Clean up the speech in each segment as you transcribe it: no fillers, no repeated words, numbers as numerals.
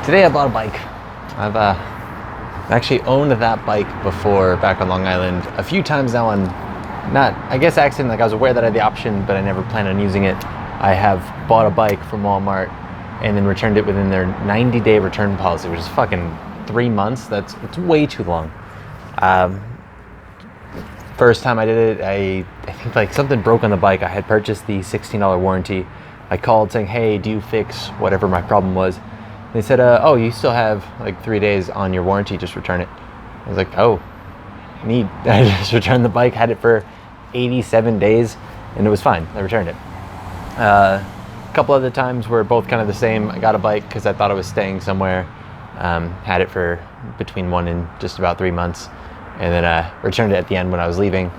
Today I bought a bike. I've actually owned that bike before back on Long Island a few times now on, not, I guess accident, like I was aware that I had the option, but I never planned on using it. I have bought a bike from Walmart and then returned it within their 90-day return policy, which is fucking 3 months. It's way too long. First time I did it, I think like something broke on the bike. I had purchased the $16 warranty. I called saying, hey, do you fix whatever my problem was? They said, oh, you still have like 3 days on your warranty, just return it. I was like, oh, neat. I just returned the bike, had it for 87 days, and it was fine. I returned it. A couple other times were both kind of the same. I got a bike because I thought I was staying somewhere. Had it for between 1 and just about 3 months, and then returned it at the end when I was leaving.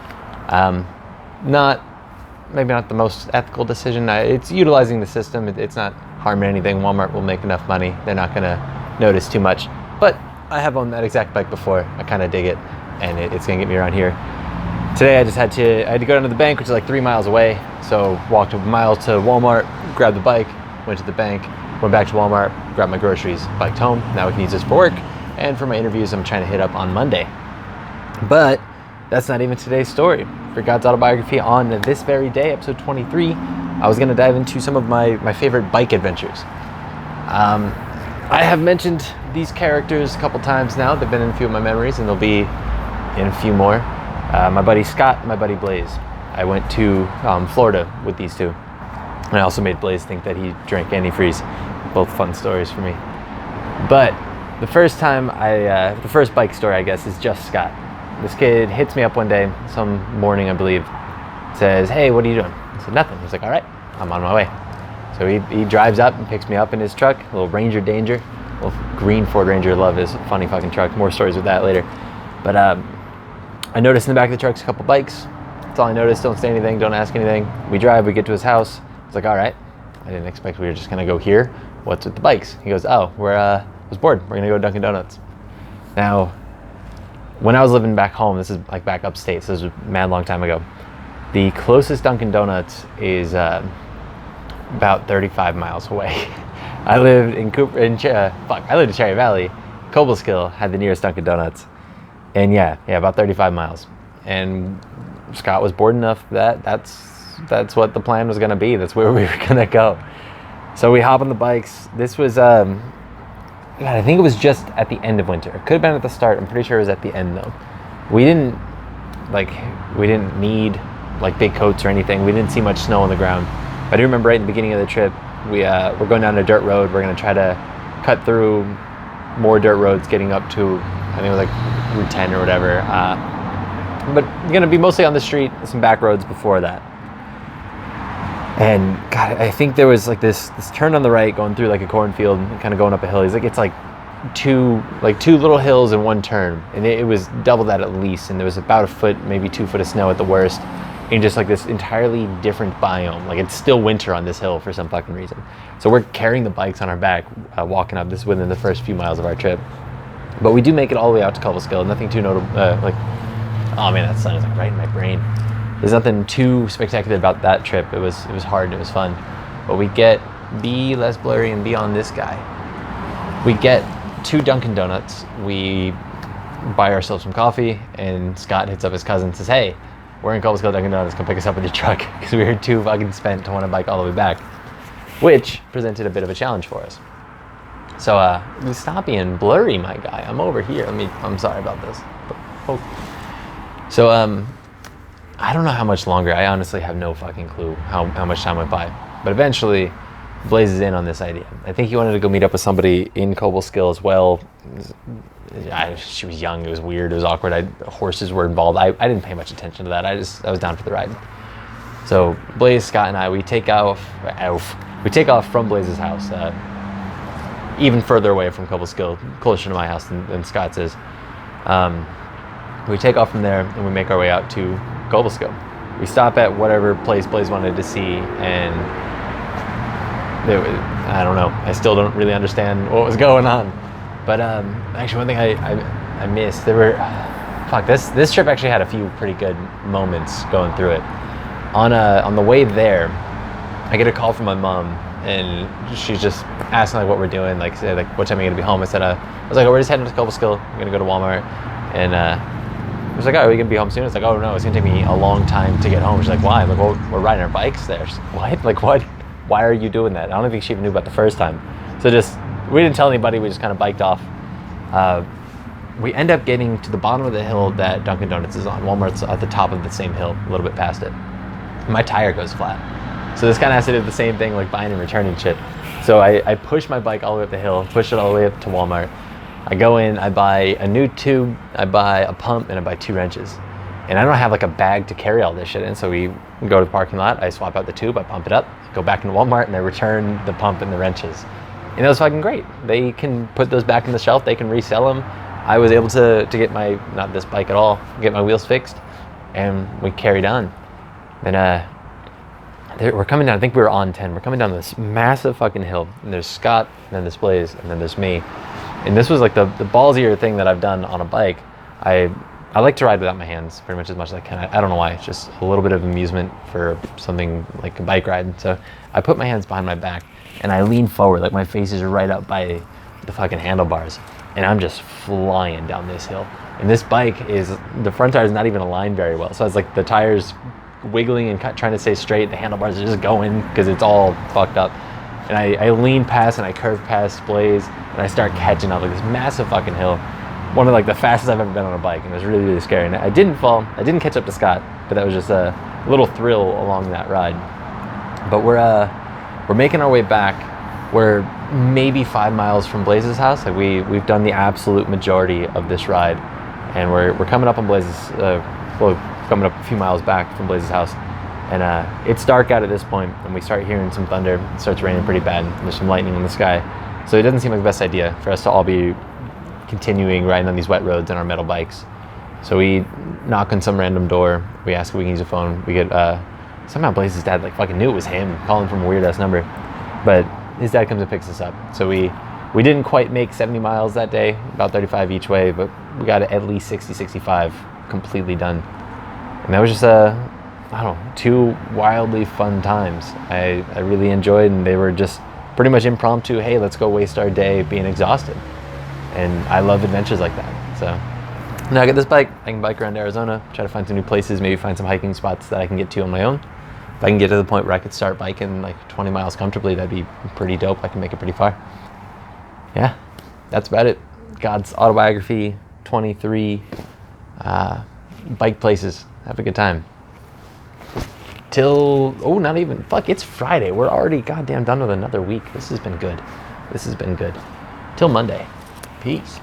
Maybe not the most ethical decision. It's utilizing the system. It's not harming anything. Walmart will make enough money. They're not gonna notice too much. But I have owned that exact bike before. I kind of dig it, and it's gonna get me around here. Today I had to go down to the bank, which is like 3 miles away. So walked a mile to Walmart, grabbed the bike, went to the bank, went back to Walmart, grabbed my groceries, biked home. Now I can use this for work and for my interviews I'm trying to hit up on Monday. But that's not even today's story. For God's Autobiography, on this very day, episode 23, I was going to dive into some of my favorite bike adventures. I have mentioned these characters a couple times now. They've been in a few of my memories, and they'll be in a few more. My buddy Scott and my buddy Blaze. I went to Florida with these two. And I also made Blaze think that he drank antifreeze. Both fun stories for me. But the first bike story, I guess, is just Scott. This kid hits me up one day, some morning, I believe, says, hey, what are you doing? I said, nothing. He's like, all right, I'm on my way. So he drives up and picks me up in his truck, a little Ranger Danger, a little green Ford Ranger. Love his funny fucking truck. More stories with that later. But I noticed in the back of the truck's a couple bikes. That's all I noticed. Don't say anything. Don't ask anything. We drive. We get to his house. It's like, all right. I didn't expect we were just going to go here. What's with the bikes? He goes, oh, I was bored. We're going to go to Dunkin' Donuts. Now, when I was living back home, this is like back upstate, so this was a mad long time ago. The closest Dunkin' Donuts is about 35 miles away. I lived in Cherry Valley. Cobleskill had the nearest Dunkin' Donuts. And yeah, about 35 miles. And Scott was bored enough that that's what the plan was gonna be. That's where we were gonna go. So we hop on the bikes. This was, I think it was just at the end of winter. It could have been at the start. I'm pretty sure it was at the end though. We didn't need like big coats or anything. We didn't see much snow on the ground. But I do remember right in the beginning of the trip, we're going down a dirt road. We're gonna try to cut through more dirt roads getting up to, I think it was like Route 10 or whatever. But you're gonna be mostly on the street, some back roads before that. And God, I think there was like this turn on the right going through like a cornfield and kind of going up a hill. He's like, it's like two little hills and one turn. And it was double that at least. And there was about a foot, maybe 2 foot of snow at the worst. In just like this entirely different biome. Like it's still winter on this hill for some fucking reason. So we're carrying the bikes on our back, walking up this within the first few miles of our trip. But we do make it all the way out to Cobleskill. Nothing too notable, oh man, that sun is like right in my brain. There's nothing too spectacular about that trip. It was hard and it was fun. But we get Be Less Blurry and Be On This Guy. We get to Dunkin' Donuts. We buy ourselves some coffee, and Scott hits up his cousin and says, hey, we're in Cobleskill Dunkin' Donuts, come pick us up with your truck, because we were too fucking spent to want to bike all the way back, which presented a bit of a challenge for us. So we stop being blurry, my guy. I'm over here. I'm sorry about this. So I don't know how much longer. I honestly have no fucking clue how much time went by. But eventually, Blaze is in on this idea. I think he wanted to go meet up with somebody in Cobleskill as well. She was young. It was weird. It was awkward. Horses were involved. I didn't pay much attention to that. I was down for the ride. So Blaze, Scott, and I, we take off from Blaze's house, even further away from Cobleskill, closer to my house than Scott's is. We take off from there and we make our way out to Cobleskill. We stop at whatever place Blaze wanted to see, and I don't know. I still don't really understand what was going on. But actually, one thing I missed, this trip actually had a few pretty good moments going through it. On the way there, I get a call from my mom, and she's just asking like what we're doing, like say like what time are you gonna be home. I said I was like, oh, we're just heading to Cobleskill. I'm gonna go to Walmart, and I was like, oh, are we gonna be home soon? It's like, oh no, it's gonna take me a long time to get home. She's like, why? I'm like, well, we're riding our bikes there. She's like, what? Like what? Why are you doing that? I don't think she even knew about the first time. So just we didn't tell anybody. We just kind of biked off. We end up getting to the bottom of the hill that Dunkin' Donuts is on. Walmart's at the top of the same hill, a little bit past it. My tire goes flat. So this kind of has to do the same thing, like buying and returning shit. So I push my bike all the way up the hill, push it all the way up to Walmart. I go in, I buy a new tube, I buy a pump, and I buy 2 wrenches. And I don't have like a bag to carry all this shit in, so we go to the parking lot, I swap out the tube, I pump it up, go back into Walmart, and I return the pump and the wrenches. And it was fucking great. They can put those back in the shelf, they can resell them. I was able to get my, not this bike at all, get my wheels fixed, and we carried on. And we're coming down, I think we were on 10, we're coming down this massive fucking hill, and there's Scott, and then there's Blaze, and then there's me. And this was like the ballsier thing that I've done on a bike. I like to ride without my hands pretty much as much as I can. I don't know why, it's just a little bit of amusement for something like a bike ride. So I put my hands behind my back, and I lean forward, like my face is right up by the fucking handlebars. And I'm just flying down this hill. And this bike the front tire is not even aligned very well. So it's like the tires wiggling and trying to stay straight. The handlebars are just going because it's all fucked up. And I lean past and I curve past Blaze and I start catching up like this massive fucking hill. One of like the fastest I've ever been on a bike, and it was really, really scary. And I didn't fall, I didn't catch up to Scott, but that was just a little thrill along that ride. But we're making our way back. We're maybe 5 miles from Blaze's house. Like we've done the absolute majority of this ride, and we're coming up on Blaze's, coming up a few miles back from Blaze's house, and it's dark out at this point, and we start hearing some thunder. It starts raining pretty bad. There's some lightning in the sky, so it doesn't seem like the best idea for us to all be continuing riding on these wet roads on our metal bikes. So we knock on some random door. We ask if we can use a phone. We get somehow Blaze's dad like fucking knew it was him calling from a weird ass number, but his dad comes and picks us up. So we didn't quite make 70 miles that day, about 35 each way, but we got at least 60, 65 completely done. And that was just I don't know, 2 wildly fun times. I really enjoyed, and they were just pretty much impromptu. Hey, let's go waste our day being exhausted. And I love adventures like that. So now I get this bike, I can bike around Arizona, try to find some new places, maybe find some hiking spots that I can get to on my own. If I can get to the point where I could start biking like 20 miles comfortably, that'd be pretty dope. I can make it pretty far. Yeah, that's about it. God's Autobiography 23, bike places. Have a good time. Not even, it's Friday. We're already goddamn done with another week. This has been good. Till Monday. Peace.